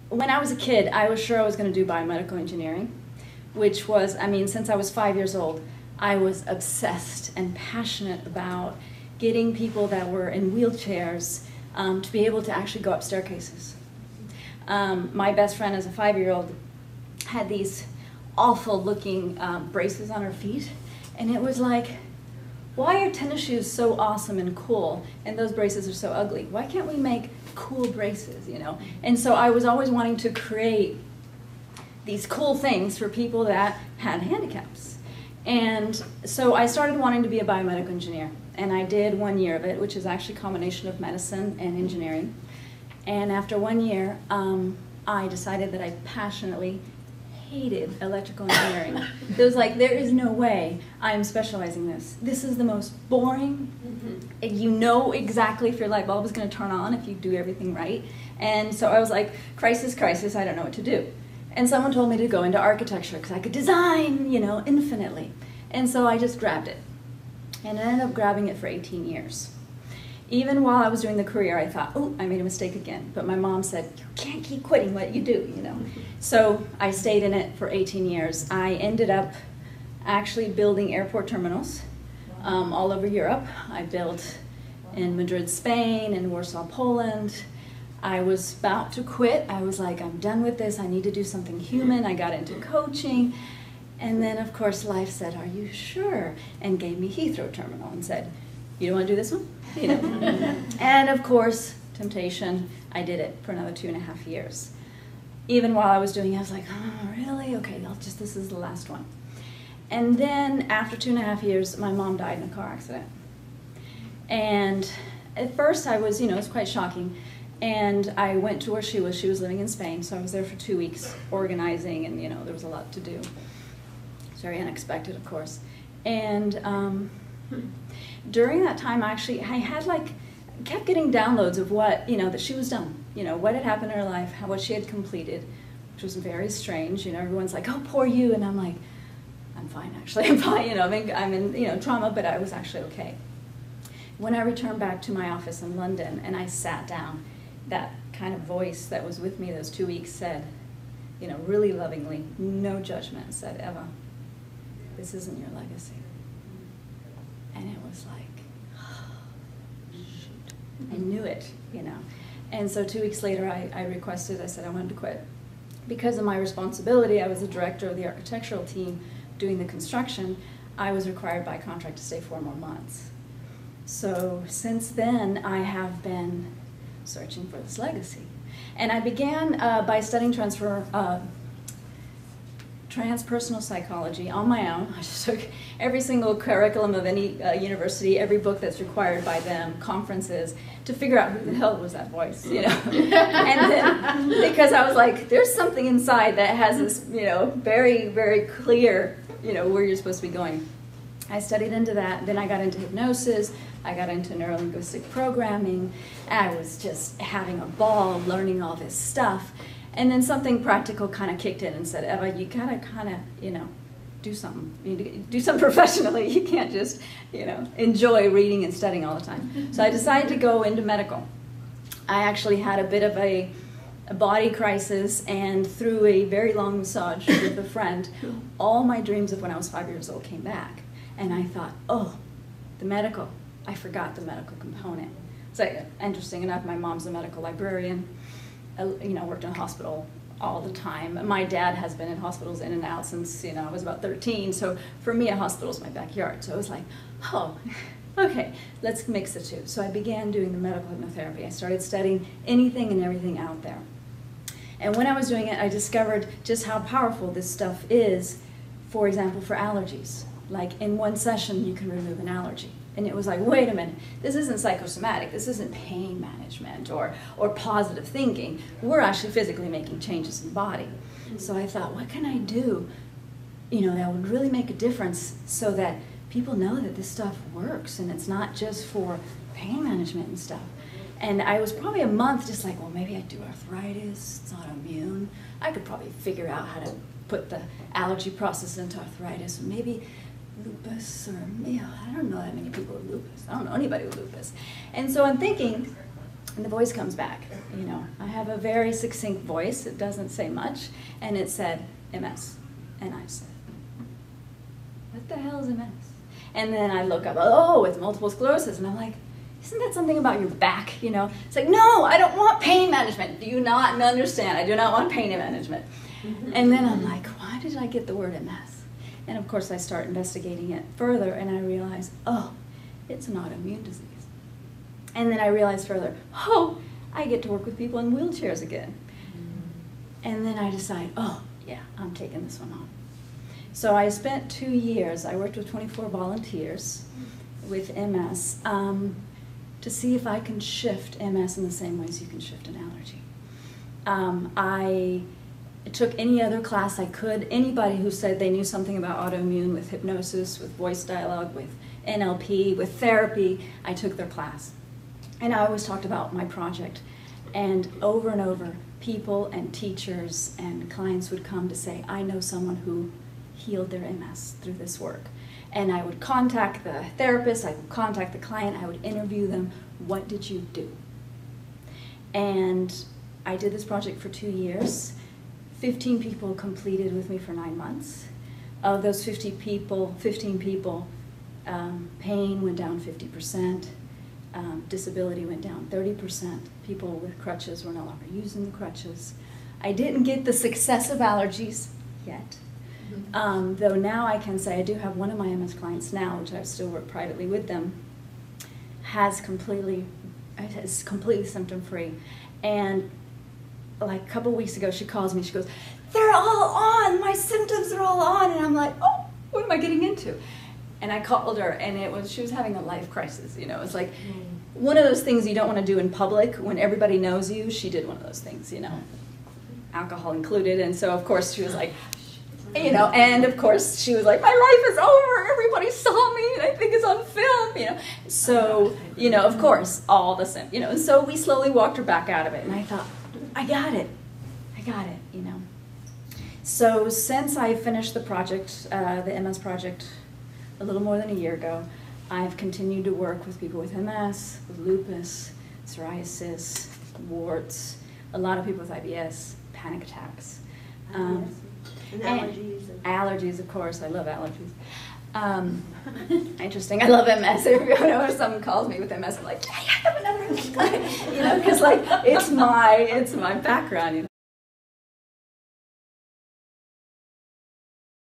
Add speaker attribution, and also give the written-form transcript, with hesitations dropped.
Speaker 1: when I was a kid, I was sure I was going to do biomedical engineering, which was, I mean, since I was 5 years old, I was obsessed and passionate about getting people that were in wheelchairs to be able to actually go up staircases. My best friend as a 5-year-old had these awful looking braces on her feet, and it was like, why are tennis shoes so awesome and cool and those braces are so ugly? Why can't we make cool braces, you know? And so I was always wanting to create these cool things for people that had handicaps. And so I started wanting to be a biomedical engineer, and I did 1 year of it, which is actually a combination of medicine and engineering. And after 1 year, I decided that I passionately hated electrical engineering. It was like, there is no way I am specializing this. This is the most boring. You know exactly if your light bulb is going to turn on if you do everything right. And so I was like, crisis, crisis, I don't know what to do. And someone told me to go into architecture because I could design, you know, infinitely. And so I just grabbed it. And I ended up grabbing it for 18 years. Even while I was doing the career, I thought, oh, I made a mistake again. But my mom said, you can't keep quitting what you do, you know. So I stayed in it for 18 years. I ended up actually building airport terminals all over Europe. I built in Madrid, Spain, and Warsaw, Poland. I was about to quit. I was like, I'm done with this. I need to do something human. I got into coaching. And then, of course, life said, are you sure? And gave me Heathrow Terminal and said, you don't want to do this one? You know. And of course, temptation, I did it for another 2.5 years. Even while I was doing it, I was like, oh, really? Okay, this is the last one. And then after 2.5 years, my mom died in a car accident. And at first I was, you know, it was quite shocking. And I went to where she was. She was living in Spain, so I was there for 2 weeks organizing, and, you know, there was a lot to do. It's very unexpected, of course. And during that time, actually, I had kept getting downloads of what, you know, that she was done. You know, what had happened in her life, what she had completed, which was very strange. You know, everyone's like, oh, poor you. And I'm like, I'm fine, actually. I'm fine. You know, I'm in, you know, trauma, but I was actually okay. When I returned back to my office in London and I sat down, that kind of voice that was with me those 2 weeks said, you know, really lovingly, no judgment, said, Eva, this isn't your legacy. And it was like, oh, shoot. I knew it, you know. And so 2 weeks later, I requested, I said I wanted to quit. Because of my responsibility, I was the director of the architectural team doing the construction, I was required by contract to stay 4 more months. So since then, I have been searching for this legacy. And I began by studying transpersonal psychology on my own. I just took every single curriculum of any university, every book that's required by them, conferences, to figure out who the hell was that voice, you know. And then, because I was like, there's something inside that has this, you know, very, very clear, you know, where you're supposed to be going. I studied into that. Then I got into hypnosis. I got into neurolinguistic programming. I was just having a ball learning all this stuff. And then something practical kind of kicked in and said, Eva, you gotta kind of, you know, do something. You need to do something professionally. You can't just, you know, enjoy reading and studying all the time. So I decided to go into medical. I actually had a bit of a body crisis, and through a very long massage with a friend, all my dreams of when I was 5 years old came back. And I thought, oh, the medical. I forgot the medical component. So interesting enough, my mom's a medical librarian. You know, worked in a hospital all the time. My dad has been in hospitals in and out since, you know, I was about 13. So for me, a hospital is my backyard. So I was like, oh, okay, let's mix the two. So I began doing the medical hypnotherapy. I started studying anything and everything out there. And when I was doing it, I discovered just how powerful this stuff is, for example, for allergies. Like in one session, you can remove an allergy. And it was like, wait a minute, this isn't psychosomatic, this isn't pain management or positive thinking. We're actually physically making changes in the body. So I thought, what can I do, you know, that would really make a difference so that people know that this stuff works and it's not just for pain management and stuff. And I was probably a month just like, well, maybe I do arthritis, it's autoimmune. I could probably figure out how to put the allergy process into arthritis, or maybe lupus, or, you know, I don't know that many people with lupus. I don't know anybody with lupus. And so I'm thinking, And the voice comes back, you know. I have a very succinct voice. It doesn't say much. And it said, MS. And I said, what the hell is MS? And then I look up, oh, it's multiple sclerosis. And I'm like, isn't that something about your back, you know? It's like, no, I don't want pain management. Do you not understand? I do not want pain management. And then I'm like, why did I get the word MS? And of course I start investigating it further and I realize, oh, it's an autoimmune disease. And then I realize further, oh, I get to work with people in wheelchairs again. And then I decide, oh, yeah, I'm taking this one on. So I spent 2 years, I worked with 24 volunteers with MS to see if I can shift MS in the same ways you can shift an allergy. I took any other class I could. Anybody who said they knew something about autoimmune with hypnosis, with voice dialogue, with NLP, with therapy, I took their class. And I always talked about my project. And over, people and teachers and clients would come to say, I know someone who healed their MS through this work. And I would contact the therapist, I would contact the client, I would interview them. What did you do? And I did this project for 2 years. 15 people completed with me for 9 months. Of those 15 people, pain went down 50%, disability went down 30%. People with crutches were no longer using the crutches. I didn't get the success of allergies yet. Though now I can say I do have one of my MS clients now, which I still work privately with them, is completely symptom-free. And like a couple weeks ago, she calls me, she goes, they're all on, my symptoms are all on. And I'm like, oh, what am I getting into? And I called her, and she was having a life crisis, you know. It's like one of those things you don't want to do in public when everybody knows you. She did one of those things, you know, alcohol included. And so, of course, she was like, you know, and of course she was like, my life is over, everybody saw me, and I think it's on film, you know. So, you know, of course, all the same, you know. And so we slowly walked her back out of it, and I thought, I got it, you know. So since I finished the project, the MS project, a little more than a year ago, I've continued to work with people with MS, with lupus, psoriasis, warts, a lot of people with IBS, panic attacks.
Speaker 2: And allergies.
Speaker 1: Allergies, of course. I love allergies. Interesting. I love MS. Whenever someone calls me with MS, I'm like, I have another MS. You know, because like it's my background. You know.